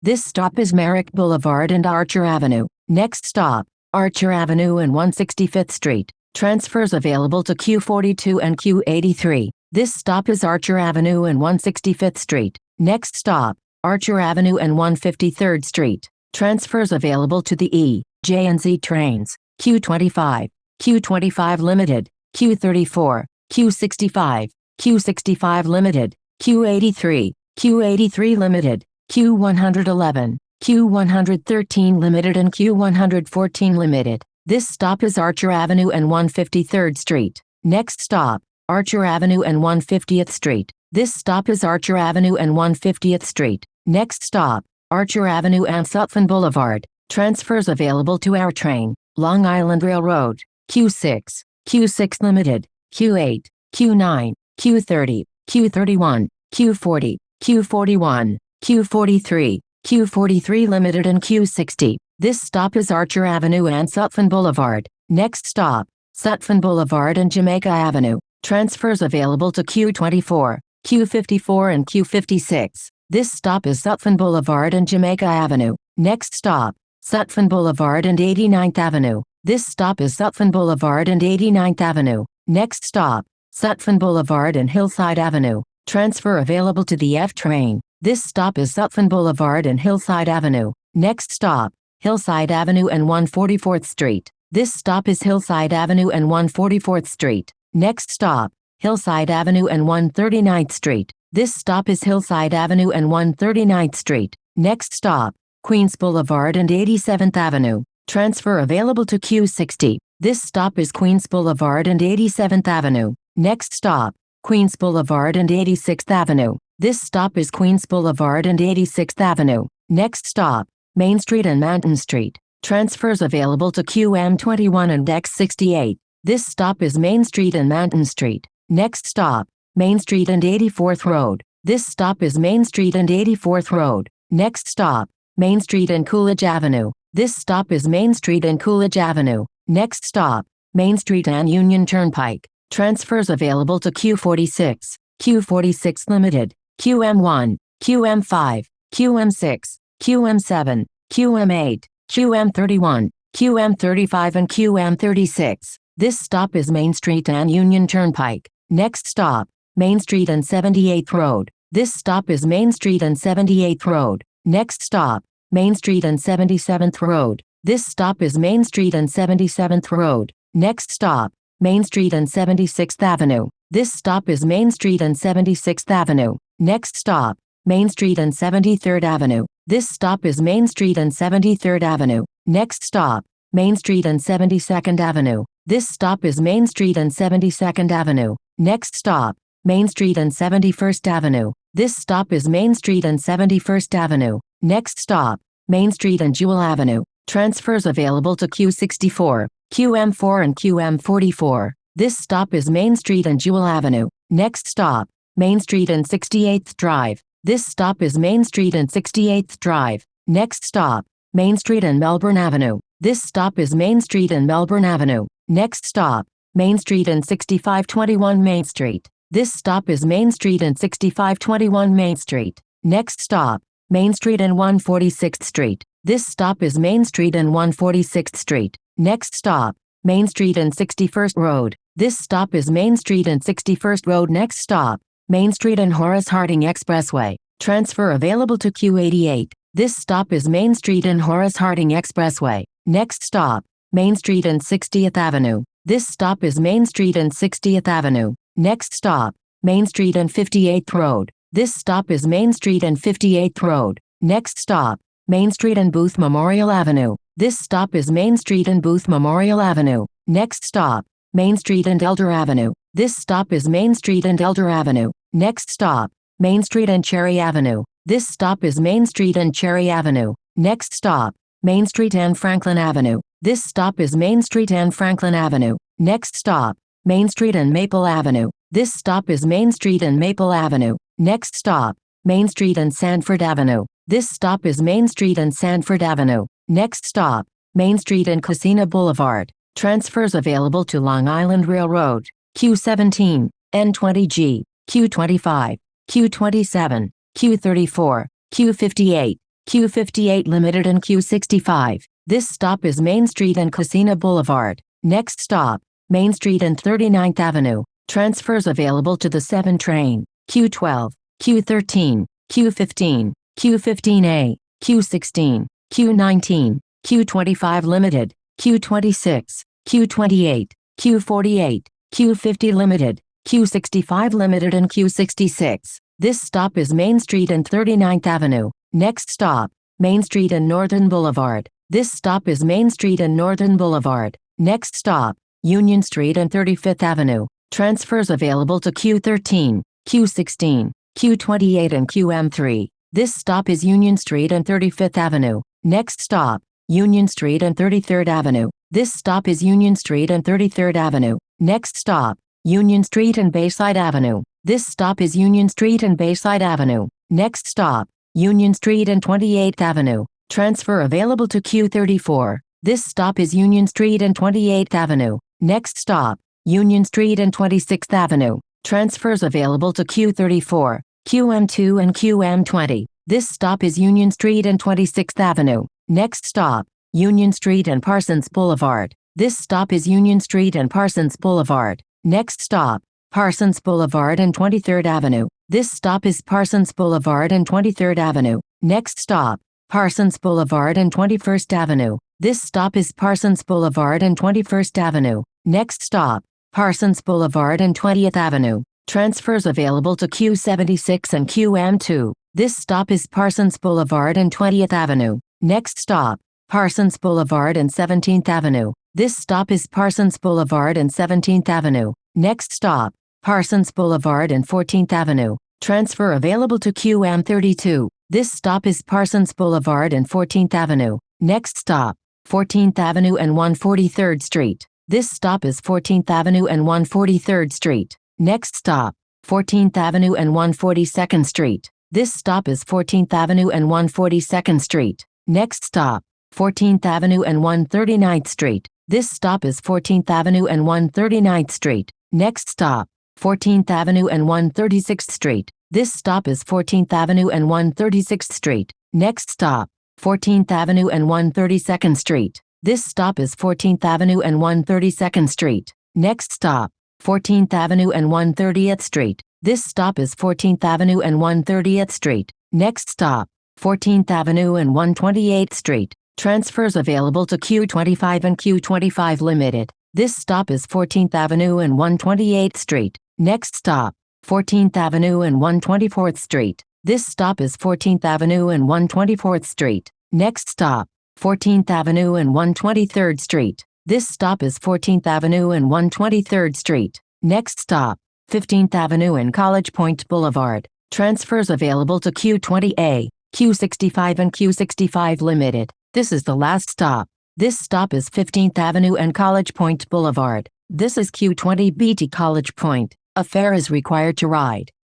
This stop is Merrick Boulevard and Archer Avenue. Next stop, Archer Avenue and 165th Street. Transfers available to Q42 and Q83. This stop is Archer Avenue and 165th Street. Next stop, Archer Avenue and 153rd Street. Transfers available to the E, J and Z trains. Q25, Q25 Limited, Q34, Q65, Q65 Limited, Q83, Q83 Limited, Q111, Q113 Limited and Q114 Limited. This stop is Archer Avenue and 153rd Street. Next stop, Archer Avenue and 150th Street. This stop is Archer Avenue and 150th Street. Next stop, Archer Avenue and Sutphin Boulevard. Transfers available to our train, Long Island Railroad. Q6, Q6 Limited, Q8, Q9, Q30, Q31, Q40, Q41, Q43, Q43 Limited and Q60. This stop is Archer Avenue and Sutphin Boulevard. Next stop, Sutphin Boulevard and Jamaica Avenue. Transfers available to Q24, Q54 and Q56. This stop is Sutphin Boulevard and Jamaica Avenue. Next stop, Sutphin Boulevard and 89th Avenue. This stop is Sutphin Boulevard and 89th Avenue. Next stop, Sutphin Boulevard and Hillside Avenue. Transfer available to the F train. This stop is Sutphin Boulevard and Hillside Avenue. Next stop, Hillside Avenue and 144th Street. This stop is Hillside Avenue and 144th Street. Next stop, Hillside Avenue and 139th Street. This stop is Hillside Avenue and 139th Street. Next stop, Queens Boulevard and 87th Avenue. Transfer available to Q60. This stop is Queens Boulevard and 87th Avenue. Next stop, Queens Boulevard and 86th Avenue. This stop is Queens Boulevard and 86th Avenue. Next stop, Main Street and Mountain Street. Transfers available to QM21 and X68. This stop is Main Street and Mountain Street. Next stop, Main Street and 84th Road. This stop is Main Street and 84th Road. Next stop, Main Street and Coolidge Avenue. This stop is Main Street and Coolidge Avenue. Next stop, Main Street and Union Turnpike. Transfers available to Q46, Q46 Limited, QM1, QM5, QM6, QM7, QM8, QM31, QM35 and QM36. This stop is Main Street and Union Turnpike. Next stop, Main Street and 78th Road. This stop is Main Street and 78th Road. Next stop, Main Street and 77th Road. This stop is Main Street and 77th Road. Next stop, Main Street and 76th Avenue. This stop is Main Street and 76th Avenue. Next stop, Main Street and 73rd Avenue. This stop is Main Street and 73rd Avenue. Next stop, Main Street and 72nd Avenue. This stop is Main Street and 72nd Avenue. Next stop, Main Street and 71st Avenue. This stop is Main Street and 71st Avenue. Next stop, Main Street and Jewel Avenue. Transfers available to Q64, QM4 and QM44. This stop is Main Street and Jewel Avenue. Next stop, Main Street and 68th Drive. This stop is Main Street and 68th Drive. Next stop, Main Street and Melbourne Avenue. This stop is Main Street and Melbourne Avenue. Next stop, Main Street and 6521 Main Street. This stop is Main Street and 6521 Main Street. Next stop, Main Street and 146th Street. This stop is Main Street and 146th Street. Next stop, Main Street and 61st Road. This stop is Main Street and 61st Road. Next stop, Main Street and Horace Harding Expressway. Transfer available to Q88. This stop is Main Street and Horace Harding Expressway. Next stop, Main Street and 60th Avenue. This stop is Main Street and 60th Avenue. Next stop, Main Street and 58th Road. This stop is Main Street and 58th Road. Next stop, Main Street and Booth Memorial Avenue. This stop is Main Street and Booth Memorial Avenue. Next stop, Main Street and Elder Avenue. This stop is Main Street and Elder Avenue. Next stop, Main Street and Cherry Avenue. This stop is Main Street and Cherry Avenue. Next stop, Main Street and Franklin Avenue. This stop is Main Street and Franklin Avenue. Next stop, Main Street and Maple Avenue. This stop is Main Street and Maple Avenue. Next stop, Main Street and Sanford Avenue. This stop is Main Street and Sanford Avenue. Next stop, Main Street and Casino Boulevard. Transfers available to Long Island Railroad. Q17, N20G, Q25, Q27, Q34, Q58, Q58 Limited and Q65. This stop is Main Street and Casino Boulevard. Next stop, Main Street and 39th Avenue. Transfers available to the 7 train. Q12, Q13, Q15, Q15A, Q16, Q19, Q25 Limited, Q26, Q28, Q48, Q50 Limited, Q65 Limited and Q66. This stop is Main Street and 39th Avenue. Next stop, Main Street and Northern Boulevard. This stop is Main Street and Northern Boulevard. Next stop, Union Street and 35th Avenue. Transfers available to Q13, Q16, Q28 and QM3. This stop is Union Street and 35th Avenue. Next stop, Union Street and 33rd Avenue. This stop is Union Street and 33rd Avenue. Next stop, Union Street and Bayside Avenue. This stop is Union Street and Bayside Avenue. Next stop, Union Street and 28th Avenue. Transfer available to Q34. This stop is Union Street and 28th Avenue. Next stop, Union Street and 26th Avenue. Transfers available to Q34, QM2 and QM20. This stop is Union Street and 26th Avenue. Next stop, Union Street and Parsons Boulevard. This stop is Union Street and Parsons Boulevard. Next stop, Parsons Boulevard and 23rd Avenue. This stop is Parsons Boulevard and 23rd Avenue. Next stop, Parsons Boulevard and 21st Avenue. This stop is Parsons Boulevard and 21st Avenue. Next stop, Parsons Boulevard and 20th Avenue. Transfers available to Q76 and QM2. This stop is Parsons Boulevard and 20th Avenue. Next stop, Parsons Boulevard and 17th Avenue. This stop is Parsons Boulevard and 17th Avenue. Next stop, Parsons Boulevard and 14th Avenue. Transfer available to QM32. This stop is Parsons Boulevard and 14th Avenue. Next stop, 14th Avenue and 143rd Street. This stop is 14th Avenue and 143rd Street. Next stop, 14th Avenue and 142nd Street. This stop is 14th Avenue and 142nd Street. Next stop, 14th Avenue and 139th Street. This stop is 14th Avenue and 139th Street. Next stop, 14th Avenue and 136th Street. This stop is 14th Avenue and 136th Street. Next stop, 14th Avenue and 132nd Street. This stop is 14th Avenue and 132nd Street. Next stop, 14th Avenue and 130th Street. This stop is 14th Avenue and 130th Street. Next stop, 14th Avenue and 128th Street. Transfers available to Q25 and Q25 Limited. This stop is 14th Avenue and 128th Street. Next stop, 14th Avenue and 124th Street. This stop is 14th Avenue and 124th Street. Next stop, 14th Avenue and 123rd Street. This stop is 14th Avenue and 123rd Street. Next stop, 15th Avenue and College Point Boulevard. Transfers available to Q20A, Q65 and Q65 Limited. This is the last stop. This stop is 15th Avenue and College Point Boulevard. This is Q20B to College Point. A fare is required to ride.